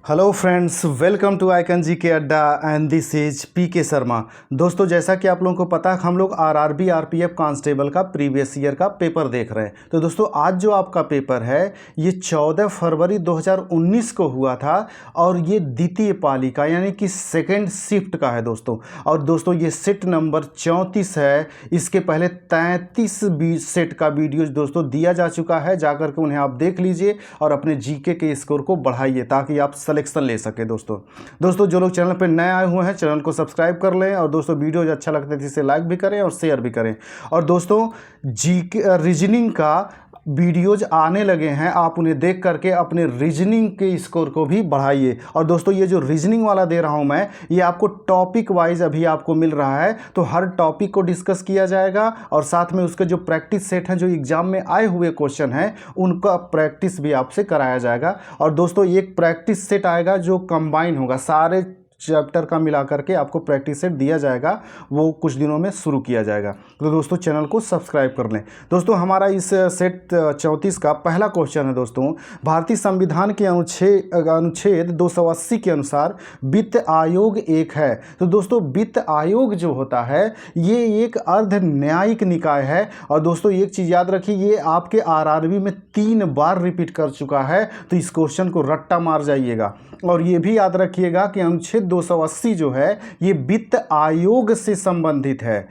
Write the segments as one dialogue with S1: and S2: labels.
S1: Hello friends, welcome to Icon G K अड्डा and this is P के शर्मा। दोस्तों, जैसा कि आप लोगों को पता है, हम लोग आरआरबी आरपीएफ कांस्टेबल का प्रीवियस ईयर का पेपर देख रहे हैं। तो दोस्तों, आज जो आपका पेपर है ये 14 फरवरी 2019 को हुआ था और ये द्वितीय पाली का यानी कि सेकेंड शिफ्ट का है दोस्तों। और दोस्तों, ये सेट नंबर 34 है। इसके पहले 33 सेट का वीडियो दोस्तों दिया जा चुका है, जाकर के उन्हें आप देख लीजिए और अपने जीके के स्कोर को बढ़ाइए ताकि आप सिलेक्शन ले सके। दोस्तों जो लोग चैनल पर नए आए हुए हैं, चैनल को सब्सक्राइब कर लें और दोस्तों वीडियो अच्छा लगता है तो इसे लाइक भी करें और शेयर भी करें। और दोस्तों, जीके रीजनिंग का वीडियोज आने लगे हैं, आप उन्हें देख करके अपने रीजनिंग के स्कोर को भी बढ़ाइए। और दोस्तों, ये जो रीजनिंग वाला दे रहा हूं मैं, ये आपको टॉपिक वाइज अभी आपको मिल रहा है, तो हर टॉपिक को डिस्कस किया जाएगा और साथ में उसके जो प्रैक्टिस सेट हैं, जो एग्जाम में आए हुए क्वेश्चन हैं, उनका प्रैक्टिस भी आपसे कराया जाएगा। और दोस्तों, एक प्रैक्टिस सेट आएगा जो कंबाइन होगा, सारे चैप्टर का मिला करके आपको प्रैक्टिस सेट दिया जाएगा, वो कुछ दिनों में शुरू किया जाएगा। तो दोस्तों, चैनल को सब्सक्राइब कर लें। दोस्तों, हमारा इस सेट 34 का पहला क्वेश्चन है दोस्तों, भारतीय संविधान के अनुच्छेद 280 के अनुसार वित्त आयोग एक है। तो दोस्तों, वित्त आयोग जो होता है ये एक अर्ध न्यायिक निकाय है। और दोस्तों, एक चीज़ याद रखिए, ये आपके आरआरबी में 3 बार रिपीट कर चुका है, तो इस क्वेश्चन को रट्टा मार जाइएगा। और ये भी याद रखिएगा कि अनुच्छेद 280 जो है ये वित्त आयोग से संबंधित है।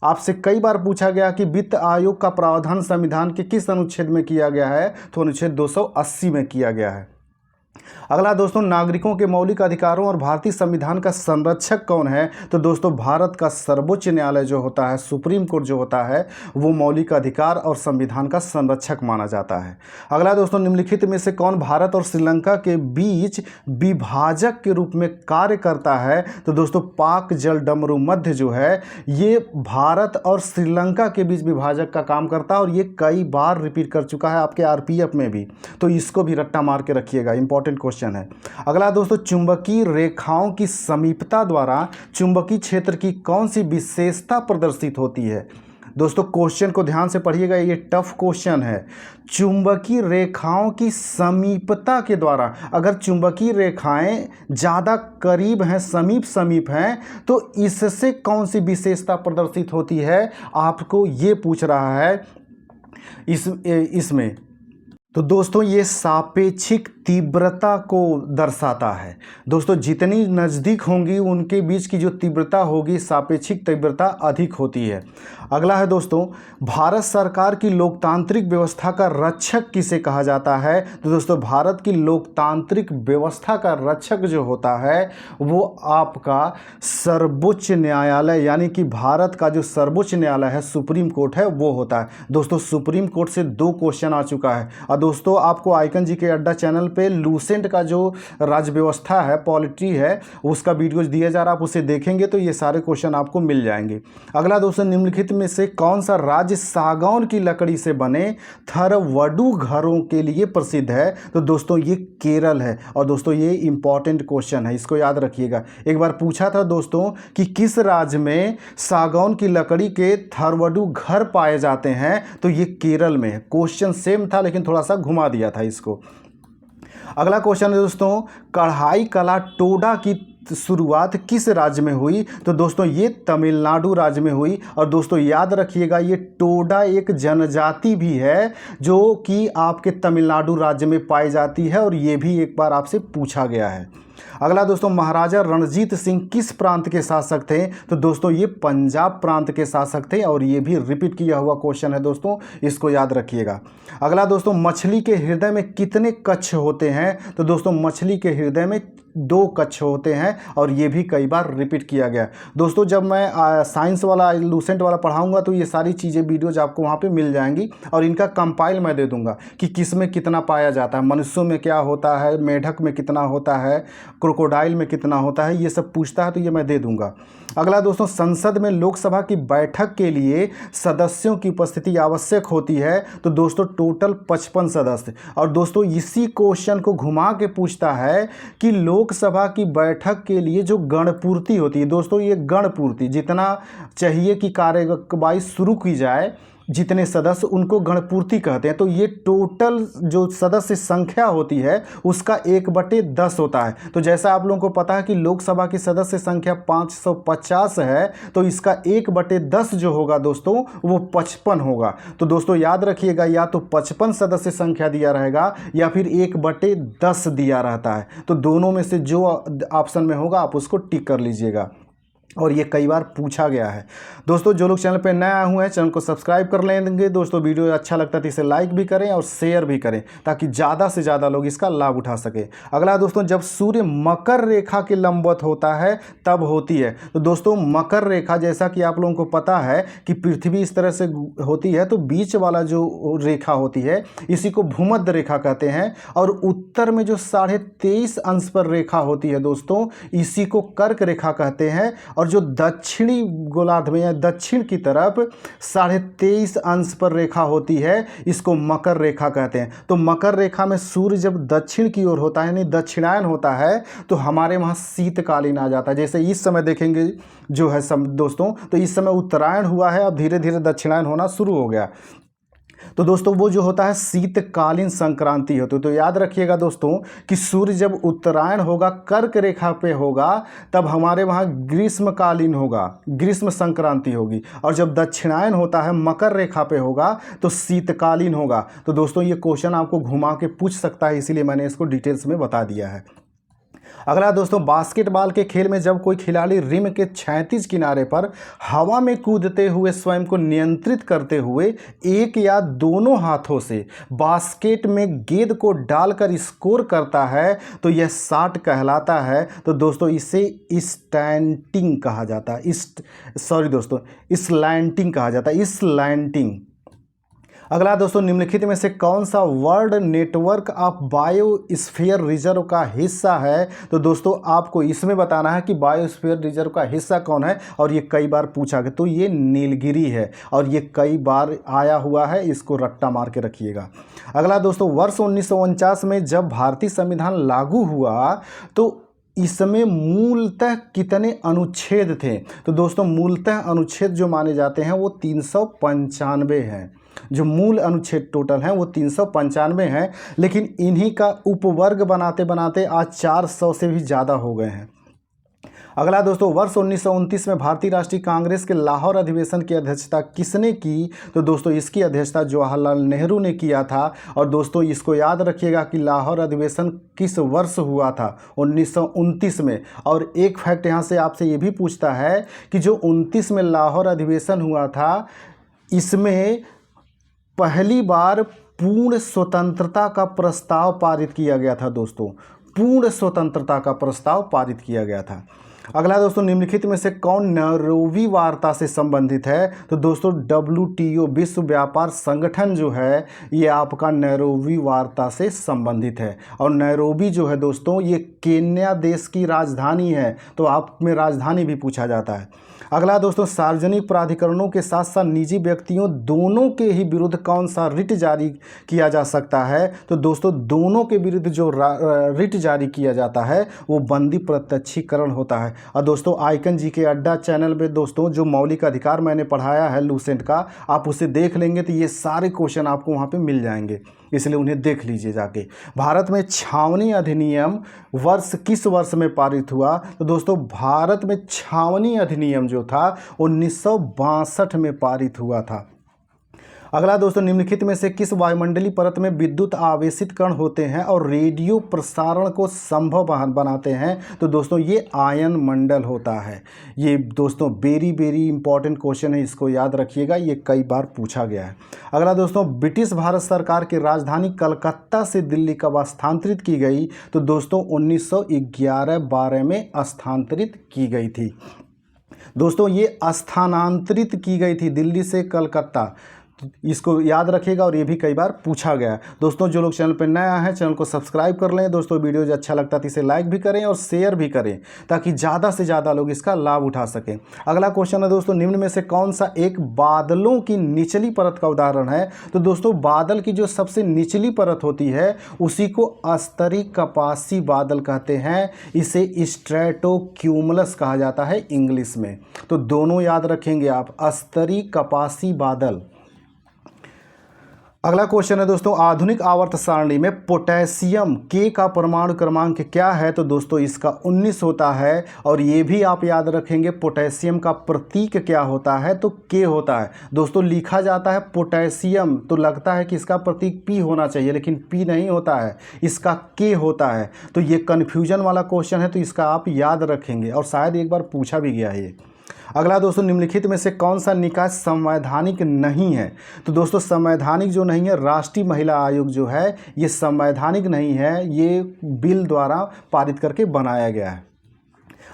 S1: आपसे कई बार पूछा गया कि वित्त आयोग का प्रावधान संविधान के किस अनुच्छेद में किया गया है, तो अनुच्छेद 280 में किया गया है। अगला दोस्तों, नागरिकों के मौलिक अधिकारों और भारतीय संविधान का संरक्षक कौन है। तो दोस्तों, भारत का सर्वोच्च न्यायालय जो होता है, सुप्रीम कोर्ट जो होता है, वो मौलिक अधिकार और संविधान का संरक्षक माना जाता है। अगला दोस्तों, निम्नलिखित में से कौन भारत और श्रीलंका के बीच विभाजक के रूप में कार्य करता है। तो दोस्तों, पाक जल डमरू मध्य जो है ये भारत और श्रीलंका के बीच विभाजक का काम करता है और ये कई बार रिपीट कर चुका है आपके आरपीएफ में भी, तो इसको भी रट्टा मार के रखिएगा, इंपॉर्टेंट क्वेश्चन है। अगला दोस्तों, चुंबकीय रेखाओं की समीपता द्वारा चुंबकीय क्षेत्र की कौन सी विशेषता प्रदर्शित होती है। दोस्तों, क्वेश्चन को ध्यान से पढ़िएगा, ये टफ क्वेश्चन है। चुंबकीय रेखाओं की समीपता के द्वारा, अगर चुंबकीय रेखाएं ज़्यादा करीब हैं, समीप हैं, तो इससे कौन सी विशेषता प्रदर्शित होती है, आपको ये पूछ रहा है इसमें। तो दोस्तों, ये सापेक्षिक तीव्रता को दर्शाता है। दोस्तों, जितनी नज़दीक होंगी उनके बीच की जो तीव्रता होगी, सापेक्षिक तीव्रता अधिक होती है। अगला है दोस्तों, भारत सरकार की लोकतांत्रिक व्यवस्था का रक्षक किसे कहा जाता है। तो दोस्तों, भारत की लोकतांत्रिक व्यवस्था का रक्षक जो होता है वो आपका सर्वोच्च न्यायालय, यानी कि भारत का जो सर्वोच्च न्यायालय है, सुप्रीम कोर्ट है, वो होता है। दोस्तों, सुप्रीम कोर्ट से 2 क्वेश्चन आ चुका है। और दोस्तों, आपको आइकन जी के अड्डा चैनल पे लूसेंट का जो राज्य व्यवस्था है, पॉलिटी है, उसका वीडियोज दिया जा रहा है, आप उसे देखेंगे तो ये सारे क्वेश्चन आपको मिल जाएंगे। अगला दोस्तों, निम्नलिखित में से कौन सा राज्य सागौन की लकड़ी से बने थरवडु घरों के लिए प्रसिद्ध है। तो दोस्तों, ये केरल है। और दोस्तों, ये इंपॉर्टेंट क्वेश्चन है, इसको याद रखिएगा। एक बार पूछा था दोस्तों कि किस राज्य में सागौन की लकड़ी के थरवडु घर पाए जाते हैं, तो ये केरल में है। क्वेश्चन सेम था लेकिन थोड़ा सा घुमा दिया था इसको। अगला क्वेश्चन है दोस्तों, कढ़ाई कला टोडा की शुरुआत किस राज्य में हुई। तो दोस्तों, ये तमिलनाडु राज्य में हुई। और दोस्तों, याद रखिएगा, ये टोडा एक जनजाति भी है जो कि आपके तमिलनाडु राज्य में पाई जाती है और ये भी एक बार आपसे पूछा गया है। अगला दोस्तों, महाराजा रणजीत सिंह किस प्रांत के शासक थे। तो दोस्तों, ये पंजाब प्रांत के शासक थे और ये भी रिपीट किया हुआ क्वेश्चन है दोस्तों, इसको याद रखिएगा। अगला दोस्तों, मछली के हृदय में कितने कक्ष होते हैं। तो दोस्तों, मछली के हृदय में 2 कक्ष होते हैं और ये भी कई बार रिपीट किया गया। दोस्तों, जब मैं साइंस वाला लूसेंट वाला पढ़ाऊंगा तो ये सारी चीज़ें वीडियोज आपको वहाँ पे मिल जाएंगी और इनका कंपाइल मैं दे दूंगा कि किस में कितना पाया जाता है, मनुष्यों में क्या होता है, मेढक में कितना होता है, क्रोकोडाइल में कितना होता है, ये सब पूछता है तो ये मैं दे दूंगा। अगला दोस्तों, संसद में लोकसभा की बैठक के लिए सदस्यों की उपस्थिति आवश्यक होती है। तो दोस्तों, टोटल 55 सदस्य। और दोस्तों, इसी क्वेश्चन को घुमा के पूछता है कि लोकसभा की बैठक के लिए जो गणपूर्ति होती है, दोस्तों ये गणपूर्ति जितना चाहिए कि कार्यवाही शुरू की जाए, जितने सदस्य उनको गणपूर्ति कहते हैं। तो ये टोटल जो सदस्य संख्या होती है उसका 1/10 होता है। तो जैसा आप लोगों को पता है कि लोकसभा की सदस्य संख्या 550 है, तो इसका 1/10 जो होगा दोस्तों वो 55 होगा। तो दोस्तों याद रखिएगा, या तो 55 सदस्य संख्या दिया रहेगा या फिर 1/10 दिया रहता है। तो दोनों में से जो ऑप्शन में होगा आप उसको टिक कर लीजिएगा, और ये कई बार पूछा गया है। दोस्तों जो लोग चैनल पर नए आए हुए हैं चैनल को सब्सक्राइब कर लेंगे। दोस्तों वीडियो अच्छा लगता है तो इसे लाइक भी करें और शेयर भी करें, ताकि ज़्यादा से ज़्यादा लोग इसका लाभ उठा सके। अगला दोस्तों, जब सूर्य मकर रेखा के लंबवत होता है तब होती है। तो दोस्तों मकर रेखा, जैसा कि आप लोगों को पता है कि पृथ्वी इस तरह से होती है, तो बीच वाला जो रेखा होती है इसी को भूमध्य रेखा कहते हैं, और उत्तर में जो 23.5 अंश पर रेखा होती है दोस्तों इसी को कर्क रेखा कहते हैं, और जो दक्षिणी गोलार्ध में या दक्षिण की तरफ 23.5 अंश पर रेखा होती है इसको मकर रेखा कहते हैं। तो मकर रेखा में सूर्य जब दक्षिण की ओर होता है यानी दक्षिणायन होता है तो हमारे वहाँ शीतकालीन आ जाता है। जैसे इस समय देखेंगे जो है दोस्तों, तो इस समय उत्तरायण हुआ है, अब धीरे धीरे दक्षिणायन होना शुरू हो गया। तो दोस्तों वो जो होता है शीतकालीन संक्रांति होती है। तो याद रखिएगा दोस्तों कि सूर्य जब उत्तरायण होगा, कर्क रेखा पे होगा, तब हमारे वहाँ ग्रीष्मकालीन होगा, ग्रीष्म संक्रांति होगी, और जब दक्षिणायन होता है मकर रेखा पे होगा तो शीतकालीन होगा। तो दोस्तों ये क्वेश्चन आपको घुमा के पूछ सकता है, इसीलिए मैंने इसको डिटेल्स में बता दिया है। अगला दोस्तों, बास्केटबॉल के खेल में जब कोई खिलाड़ी रिम के क्षैतिज किनारे पर हवा में कूदते हुए स्वयं को नियंत्रित करते हुए एक या दोनों हाथों से बास्केट में गेंद को डालकर स्कोर करता है तो यह शॉट कहलाता है। तो दोस्तों इसे स्टैंटिंग कहा जाता है, स्लैंटिंग कहा जाता है, स्लैंटिंग। अगला दोस्तों, निम्नलिखित में से कौन सा world network of biosphere reserve का हिस्सा है? तो दोस्तों आपको इसमें बताना है कि बायोस्फीयर रिजर्व का हिस्सा कौन है, और ये कई बार पूछा गया। तो ये नीलगिरी है, और ये कई बार आया हुआ है, इसको रट्टा मार के रखिएगा। अगला दोस्तों, वर्ष 1949 में जब भारतीय संविधान लागू हुआ तो इसमें मूलतः कितने अनुच्छेद थे? तो दोस्तों मूलतः अनुच्छेद जो माने जाते हैं वो 395 हैं। जो मूल अनुच्छेद टोटल हैं वो 395 हैं, लेकिन इन्हीं का उपवर्ग बनाते बनाते आज 400 से भी ज़्यादा हो गए हैं। अगला दोस्तों, वर्ष 1929 में भारतीय राष्ट्रीय कांग्रेस के लाहौर अधिवेशन की अध्यक्षता किसने की? तो दोस्तों इसकी अध्यक्षता जवाहरलाल नेहरू ने किया था। और दोस्तों इसको याद रखिएगा कि लाहौर अधिवेशन किस वर्ष हुआ था? 1929 में। और एक फैक्ट यहाँ से आपसे ये भी पूछता है कि जो 29 में लाहौर अधिवेशन हुआ था इसमें पहली बार पूर्ण स्वतंत्रता का प्रस्ताव पारित किया गया था। दोस्तों पूर्ण स्वतंत्रता का प्रस्ताव पारित किया गया था। अगला दोस्तों, निम्नलिखित में से कौन नैरोबी वार्ता से संबंधित है? तो दोस्तों WTO विश्व व्यापार संगठन जो है ये आपका नैरोबी वार्ता से संबंधित है। और नैरोबी जो है दोस्तों ये केन्या देश की राजधानी है, तो आप में राजधानी भी पूछा जाता है। अगला दोस्तों, सार्वजनिक प्राधिकरणों के साथ साथ निजी व्यक्तियों दोनों के ही विरुद्ध कौन सा रिट जारी किया जा सकता है? तो दोस्तों दोनों के विरुद्ध जो रिट जारी किया जाता है वो बंदी प्रत्यक्षीकरण होता है। और दोस्तों आइकन जी के अड्डा चैनल पे दोस्तों जो मौलिक अधिकार मैंने पढ़ाया है लूसेंट का, आप उसे देख लेंगे तो ये सारे क्वेश्चन आपको वहाँ पे मिल जाएंगे, इसलिए उन्हें देख लीजिए जाके। भारत में छावनी अधिनियम किस वर्ष में पारित हुआ? तो दोस्तों भारत में छावनी अधिनियम जो था 1962 में पारित हुआ था। अगला दोस्तों, निम्नलिखित में से किस वायुमंडलीय परत में विद्युत आवेशित कण होते हैं और रेडियो प्रसारण को संभव बनाते हैं? तो दोस्तों ये आयन मंडल होता है। ये दोस्तों वेरी इंपॉर्टेंट क्वेश्चन है, इसको याद रखिएगा, ये कई बार पूछा गया है। अगला दोस्तों, ब्रिटिश भारत सरकार की राजधानी कलकत्ता से दिल्ली कब स्थानांतरित की गई? तो दोस्तों 1911-12 में स्थानांतरित की गई थी। दोस्तों ये स्थानांतरित की गई थी दिल्ली से कलकत्ता, इसको याद रखिएगा, और ये भी कई बार पूछा गया है। दोस्तों जो लोग चैनल पर नया हैं चैनल को सब्सक्राइब कर लें। दोस्तों वीडियो जो अच्छा लगता है तो इसे लाइक भी करें और शेयर भी करें, ताकि ज़्यादा से ज़्यादा लोग इसका लाभ उठा सकें। अगला क्वेश्चन है दोस्तों, निम्न में से कौन सा एक बादलों की निचली परत का उदाहरण है? तो दोस्तों बादल की जो सबसे निचली परत होती है उसी को स्तरीय कपासी बादल कहते हैं, इसे स्ट्रेटोक्यूमुलस कहा जाता है इंग्लिश में। तो दोनों याद रखेंगे आप, स्तरीय कपासी बादल। अगला क्वेश्चन है दोस्तों, आधुनिक आवर्त सारणी में पोटेशियम के का परमाणु क्रमांक क्या है? तो दोस्तों इसका 19 होता है। और ये भी आप याद रखेंगे पोटेशियम का प्रतीक क्या होता है? तो के होता है। दोस्तों लिखा जाता है पोटेशियम तो लगता है कि इसका प्रतीक पी होना चाहिए, लेकिन पी नहीं होता है, इसका के होता है। तो ये कन्फ्यूजन वाला क्वेश्चन है, तो इसका आप याद रखेंगे और शायद एक बार पूछा भी गया है ये। अगला दोस्तों, निम्नलिखित में से कौन सा निकाय संवैधानिक नहीं है? तो दोस्तों संवैधानिक जो नहीं है, राष्ट्रीय महिला आयोग जो है ये संवैधानिक नहीं है, ये बिल द्वारा पारित करके बनाया गया है।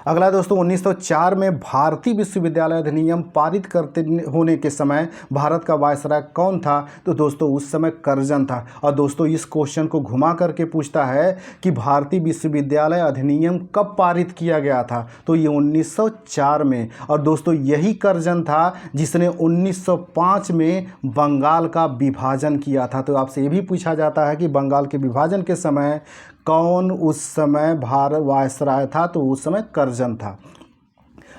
S1: अगला दोस्तों, 1904 में भारतीय विश्वविद्यालय अधिनियम पारित करते होने के समय भारत का वायसराय कौन था? तो दोस्तों उस समय करजन था। और दोस्तों इस क्वेश्चन को घुमा करके पूछता है कि भारतीय विश्वविद्यालय अधिनियम कब पारित किया गया था? तो ये 1904 में। और दोस्तों यही करजन था जिसने 1905 में बंगाल का विभाजन किया था। तो आपसे ये भी पूछा जाता है कि बंगाल के विभाजन के समय कौन उस समय भारत वायसराय था? तो उस समय करजन था।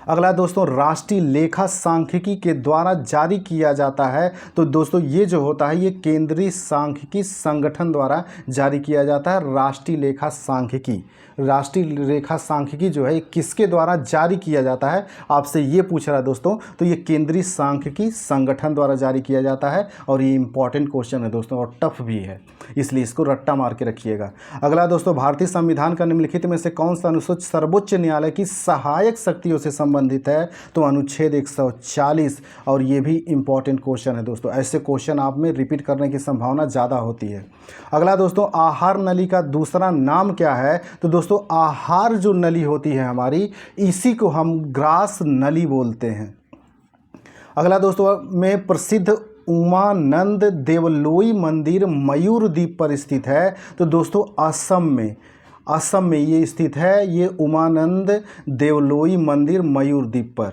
S1: अगला दोस्तों, राष्ट्रीय लेखा सांख्यिकी के द्वारा जारी किया जाता है। तो दोस्तों ये जो होता है ये केंद्रीय सांख्यिकी संगठन द्वारा जारी किया जाता है। राष्ट्रीय लेखा सांख्यिकी, राष्ट्रीय लेखा सांख्यिकी जो है किसके द्वारा जारी किया जाता है? आपसे ये पूछ रहा है दोस्तों। तो ये केंद्रीय सांख्यिकी संगठन द्वारा जारी किया जाता है। और ये इंपॉर्टेंट क्वेश्चन है दोस्तों और टफ भी है, इसलिए इसको रट्टा मार के रखिएगा। अगला दोस्तों, भारतीय संविधान का निम्नलिखित में से कौन सा अनुच्छेद सर्वोच्च न्यायालय की सहायक शक्तियों से संबंधित है? तो अनुच्छेद 140। और ये भी इंपॉर्टेंट क्वेश्चन है दोस्तों, ऐसे क्वेश्चन आप में रिपीट करने की संभावना ज़्यादा होती है। अगला दोस्तों, आहार नली का दूसरा नाम क्या है? तो दोस्तों आहार जो नली होती है हमारी, इसी को हम ग्रास नली बोलते हैं। अगला दोस्तों, में प्रसिद्ध उमानंद देवलोई मंदिर मयूर द्वीप पर स्थित है। तो दोस्तों असम में ये स्थित है, ये उमानंद देवलोई मंदिर मयूर द्वीप पर।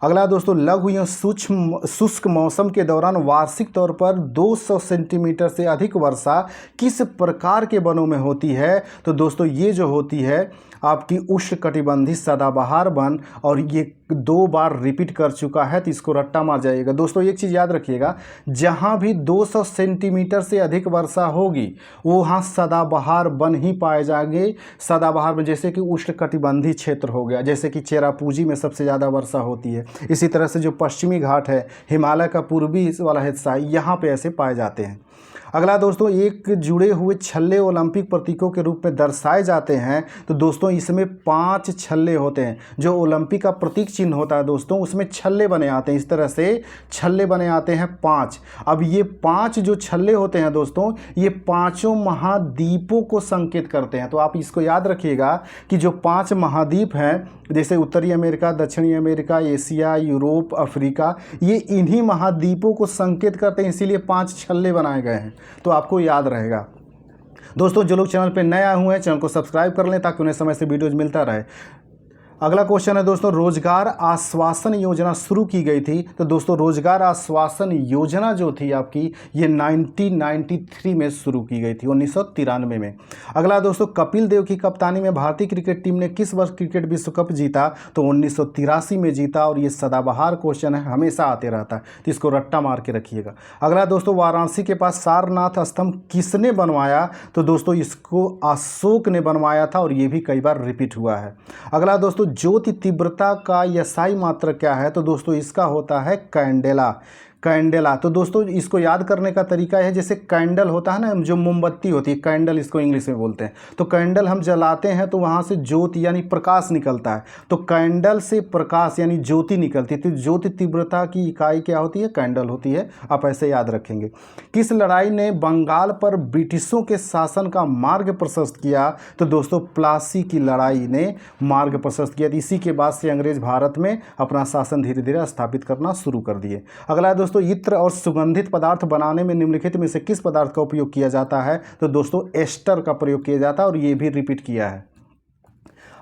S1: अगला दोस्तों, लघु एवं सूक्ष्म शुष्क मौसम के दौरान वार्षिक तौर पर 200 सेंटीमीटर से अधिक वर्षा किस प्रकार के वनों में होती है? तो दोस्तों ये जो होती है आपकी उष्णकटिबंधीय सदाबहार वन। और ये 2 बार रिपीट कर चुका है, तो इसको रट्टा मार जाइएगा। दोस्तों एक चीज़ याद रखिएगा, जहाँ भी 200 सेंटीमीटर से अधिक वर्षा होगी वहाँ सदाबहार वन ही पाए जाएंगे। सदाबहार में जैसे कि उष्णकटिबंधीय क्षेत्र हो गया, जैसे कि चेरापूंजी में सबसे ज़्यादा वर्षा होती है। इसी तरह से जो पश्चिमी घाट है, हिमालय का पूर्वी वाला हिस्सा है, यहाँ पे ऐसे पाए जाते हैं। अगला दोस्तों, एक जुड़े हुए छल्ले ओलंपिक प्रतीकों के रूप में दर्शाए जाते हैं। तो दोस्तों इसमें 5 छल्ले होते हैं। जो ओलंपिक का प्रतीक चिन्ह होता है दोस्तों, उसमें छल्ले बने आते हैं, इस तरह से छल्ले बने आते हैं 5। अब ये 5 जो छल्ले होते हैं दोस्तों, ये 5 महाद्वीपों को संकेत करते हैं। तो आप इसको याद रखिएगा कि जो 5 महाद्वीप हैं, जैसे उत्तरी अमेरिका, दक्षिणी अमेरिका, एशिया, यूरोप, अफ्रीका, ये इन्हीं महाद्वीपों को संकेत करते हैं, इसीलिए 5 छल्ले बनाए गए हैं। तो आपको याद रहेगा। दोस्तों जो लोग चैनल पे नए आए हुए हैं, चैनल को सब्सक्राइब कर लें ताकि उन्हें समय से वीडियोज मिलता रहे। अगला क्वेश्चन है दोस्तों, रोजगार आश्वासन योजना शुरू की गई थी। तो दोस्तों रोजगार आश्वासन योजना जो थी आपकी, ये 1993 में शुरू की गई थी, 1993 में। अगला दोस्तों, कपिल देव की कप्तानी में भारतीय क्रिकेट टीम ने किस वर्ष क्रिकेट विश्व कप जीता? तो 1983 में जीता। और ये सदाबहार क्वेश्चन है, हमेशा आते रहता है, तो इसको रट्टा मार के रखिएगा। अगला दोस्तों, वाराणसी के पास सारनाथ स्तंभ किसने बनवाया? तो दोस्तों इसको अशोक ने बनवाया था, और ये भी कई बार रिपीट हुआ है। अगला दोस्तों, ज्योति तीव्रता का यसाई मात्रक क्या है? तो दोस्तों इसका होता है कैंडेला। कैंडेला। तो दोस्तों इसको याद करने का तरीका है, जैसे कैंडल होता है ना, जो मोमबत्ती होती है, कैंडल इसको इंग्लिश में बोलते हैं। तो कैंडल हम जलाते हैं तो वहाँ से ज्योति यानी प्रकाश निकलता है। तो कैंडल से प्रकाश यानी ज्योति निकलती है। तो ज्योति तीव्रता की इकाई क्या होती है? कैंडल होती है। आप ऐसे याद रखेंगे। किस लड़ाई ने बंगाल पर ब्रिटिशों के शासन का मार्ग प्रशस्त किया? तो दोस्तों प्लासी की लड़ाई ने मार्ग प्रशस्त किया। इसी के बाद से अंग्रेज भारत में अपना शासन धीरे धीरे स्थापित करना शुरू कर दिए। अगला दोस्तों, इत्र और सुगंधित पदार्थ बनाने में निम्नलिखित में से किस पदार्थ का उपयोग किया जाता है? तो दोस्तों एस्टर का प्रयोग किया जाता है, और ये भी रिपीट किया है।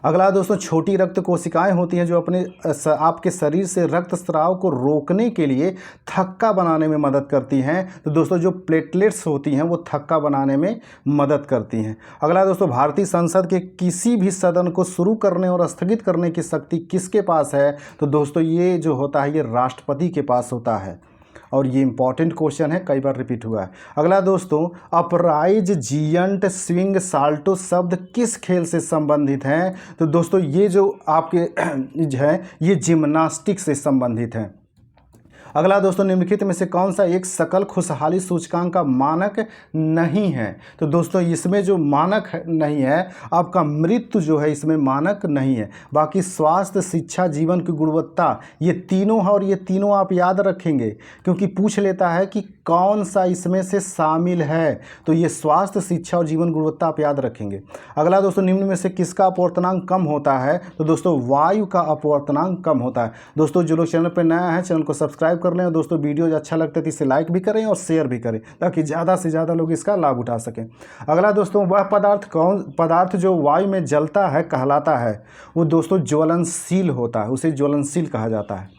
S1: अगला दोस्तों, छोटी रक्त कोशिकाएं होती हैं जो अपने आपके शरीर से रक्त स्राव को रोकने के लिए थक्का बनाने में मदद करती हैं। तो दोस्तों जो प्लेटलेट्स होती हैं वो थक्का बनाने में मदद करती हैं। अगला दोस्तों, भारतीय संसद के किसी भी सदन को शुरू करने और स्थगित करने की शक्ति किसके पास है? तो दोस्तों ये जो होता है ये राष्ट्रपति के पास होता है। और ये इंपॉर्टेंट क्वेश्चन है, कई बार रिपीट हुआ है। अगला दोस्तों, अपराइज, जियंट, स्विंग, साल्टो शब्द किस खेल से संबंधित हैं? तो दोस्तों ये जो आपके है ये जिम्नास्टिक से संबंधित है। अगला दोस्तों, निम्नलिखित में से कौन सा एक सकल खुशहाली सूचकांक का मानक नहीं है? तो दोस्तों इसमें जो मानक नहीं है, आपका मृत्यु जो है इसमें मानक नहीं है। बाकी स्वास्थ्य, शिक्षा, जीवन की गुणवत्ता, ये तीनों है और ये तीनों आप याद रखेंगे क्योंकि पूछ लेता है कि कौन सा इसमें से शामिल है। तो ये स्वास्थ्य, शिक्षा और जीवन गुणवत्ता आप याद रखेंगे। अगला दोस्तों, निम्न में से किसका अपवर्तनांक कम होता है? तो दोस्तों वायु का अपवर्तनांक कम होता है। दोस्तों जो लोग चैनल पर नया है, चैनल को सब्सक्राइब कर लें और दोस्तों वीडियो अच्छा लगता है तो इसे लाइक भी करें और शेयर भी करें ताकि ज़्यादा से ज़्यादा लोग इसका लाभ उठा सकें। अगला दोस्तों, वह पदार्थ जो वायु में जलता है कहलाता है, वो दोस्तों ज्वलनशील होता है, उसे ज्वलनशील कहा जाता है।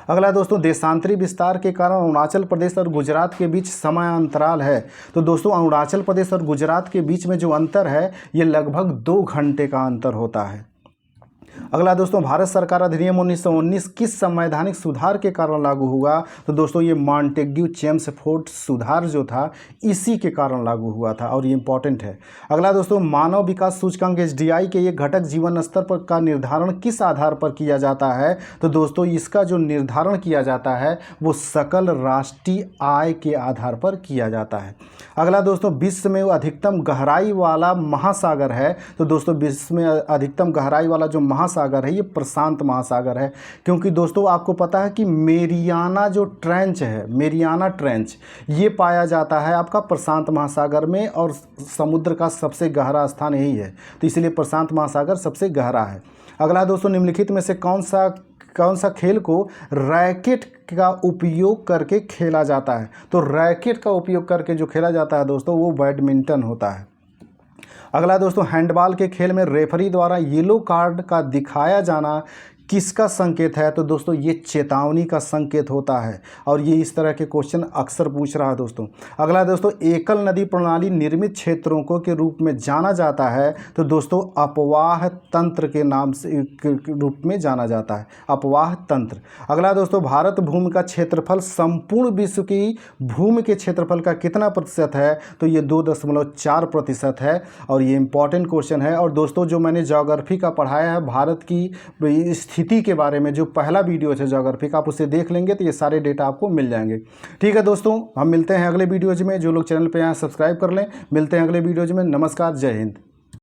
S1: अगला दोस्तों, देशांतरी विस्तार के कारण अरुणाचल प्रदेश और गुजरात के बीच समय अंतराल है। तो दोस्तों अरुणाचल प्रदेश और गुजरात के बीच में जो अंतर है ये लगभग 2 घंटे का अंतर होता है। अगला दोस्तों, भारत सरकार अधिनियम 1919 किस संवैधानिक सुधार के कारण लागू हुआ? तो दोस्तों ये मॉन्टेग्यू चेम्सफोर्ड सुधार जो था इसी के कारण लागू हुआ था और ये इंपॉर्टेंट है। अगला दोस्तों, मानव विकास सूचकांक SDI के ये घटक जीवन स्तर पर का निर्धारण किस आधार पर किया जाता है? तो दोस्तों इसका जो निर्धारण किया जाता है वो सकल राष्ट्रीय आय के आधार पर किया जाता है। अगला दोस्तों, विश्व में अधिकतम गहराई वाला महासागर है। तो दोस्तों विश्व में अधिकतम गहराई वाला जो महासागर है ये प्रशांत महासागर है क्योंकि दोस्तों आपको पता है कि मेरियाना जो ट्रेंच है, मेरियाना ट्रेंच ये पाया जाता है आपका प्रशांत महासागर में और समुद्र का सबसे गहरा स्थान यही है, तो इसलिए प्रशांत महासागर सबसे गहरा है। अगला दोस्तों, निम्नलिखित में से कौन सा खेल को रैकेट का उपयोग करके खेला जाता है? तो रैकेट का उपयोग करके जो खेला जाता है दोस्तों वो बैडमिंटन होता है। अगला दोस्तों, हैंडबॉल के खेल में रेफरी द्वारा येलो कार्ड का दिखाया जाना किसका संकेत है? तो दोस्तों ये चेतावनी का संकेत होता है और ये इस तरह के क्वेश्चन अक्सर पूछ रहा है दोस्तों। अगला दोस्तों, एकल नदी प्रणाली निर्मित क्षेत्रों को के रूप में जाना जाता है। तो दोस्तों अपवाह तंत्र के नाम से रूप में जाना जाता है, अपवाह तंत्र। अगला दोस्तों, भारत भूमि का क्षेत्रफल संपूर्ण विश्व की भूमि के क्षेत्रफल का कितना प्रतिशत है? तो ये 2.4% है और ये इंपॉर्टेंट क्वेश्चन है। और दोस्तों जो मैंने ज्योग्राफी का पढ़ाया है भारत की स्थिति के बारे में, जो पहला वीडियो है ज्योग्राफी का, आप उसे देख लेंगे तो ये सारे डेटा आपको मिल जाएंगे। ठीक है दोस्तों, हम मिलते हैं अगले वीडियोज में। जो लोग चैनल पे यहाँ सब्सक्राइब कर लें, मिलते हैं अगले वीडियोज में। नमस्कार, जय हिंद।